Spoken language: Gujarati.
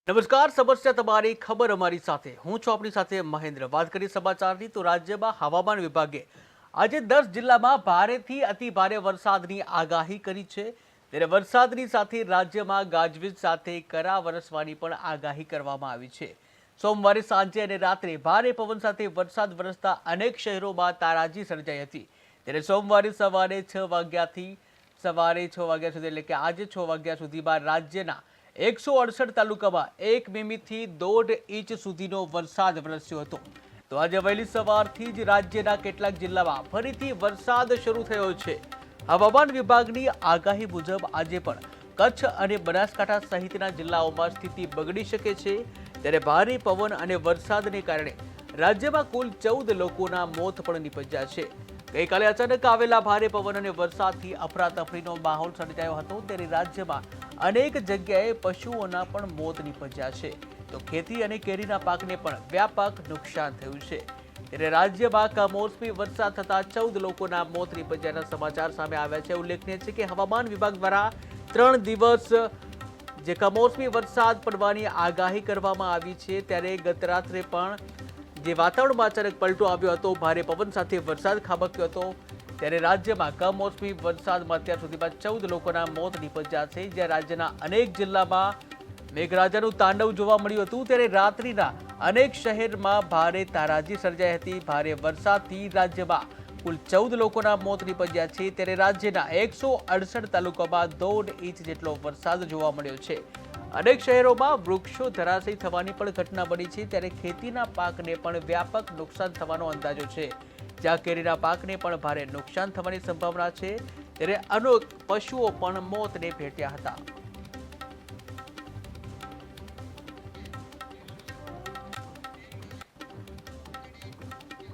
નમસ્કાર, સમસ્યા તમારી ખબર અમારી સાથે. હું છું આપણી સાથે મહેન્દ્ર. વાત કરી સમાચારની તો રાજ્યમાં હવામાન વિભાગે આજે 10 જિલ્લામાં ભારેથી અતિ ભારે વરસાદની આગાહી કરી છે. ત્યારે વરસાદની સાથે રાજ્યમાં ગાજવીજ સાથે કરા વરસવાની પણ આગાહી કરવામાં આવી છે. સોમવારે સાંજે અને રાત્રે ભારે પવન સાથે વરસાદ વરસતા અનેક શહેરોમાં તારાજી સર્જાઈ હતી. ત્યારે સોમવારે સવારે 6 વાગ્યાથી સવારે 6 વાગ્યા સુધી એટલે કે આજે 6 વાગ્યા સુધીમાં રાજ્યના 168 તાલુકામાં 1 મીમીથી 1.5 ઇંચ સુધીનો વરસાદ વરસ્યો હતો. તો આજે વહેલી સવારથી જ રાજ્યના કેટલાક જિલ્લામાં ફરીથી વરસાદ શરૂ થયો છે. હવામાન વિભાગની આગાહી મુજબ આજે પણ કચ્છ અને બનાસકાંઠા સહિતના જિલ્લાઓમાં સ્થિતિ બગડી શકે છે. ત્યારે ભારે પવન અને વરસાદને કારણે રાજ્યમાં કુલ 14 લોકોના મોત પણ નીપજ્યા છે. ગઈકાલે અચાનક આવેલા ભારે પવન અને વરસાદથી અફરાતફરીનો માહોલ સર્જાયો હતો. ત્યારે રાજ્યમાં અનેક જગ્યાએ પશુઓના પણ મોત નીપજ્યા છે. તો ખેતી અને કેરીના પાકને પણ વ્યાપક નુકસાન થયું છે. ત્યારે રાજ્યમાં કમોસમી વરસાદ થતા 14 લોકોના મોત નીપજ્યાના સમાચાર સામે આવ્યા છે. ઉલ્લેખનીય છે કે હવામાન વિભાગ દ્વારા 3 દિવસ જે કમોસમી વરસાદ પડવાની આગાહી કરવામાં આવી છે. ત્યારે ગત રાત્રે પણ જે વાતાવરણમાં અચાનક પલટો આવ્યો હતો, ભારે પવન સાથે વરસાદ ખાબક્યો હતો. ત્યારે રાજ્યમાં કમોસમી વરસાદમાં અત્યાર સુધીમાં 14 લોકોના મોત નીપજ્યા છે. જ્યાં રાજ્યના અનેક જિલ્લામાં મેઘરાજાનું તાંડવ જોવા મળ્યું હતું. ત્યારે રાત્રિના અનેક શહેરમાં ભારે તારાજી સર્જાઈ હતી. ભારે વરસાદથી રાજ્યમાં કુલ 14 લોકોના મોત નીપજ્યા છે. ત્યારે રાજ્યના 168 તાલુકામાં 1.5 ઇંચ જેટલો વરસાદ જોવા મળ્યો છે. અનેક શહેરોમાં વૃક્ષો ધરાશયી થવાની પણ ઘટના બની છે. ત્યારે ખેતીના પાકને પણ વ્યાપક નુકસાન થવાનો અંદાજો છે. જ્યાં કેરીના પાકને પણ ભારે નુકસાન થવાની સંભાવના છે. ત્યારે અનેક પશુઓ પણ મોતને ભેટ્યા હતા.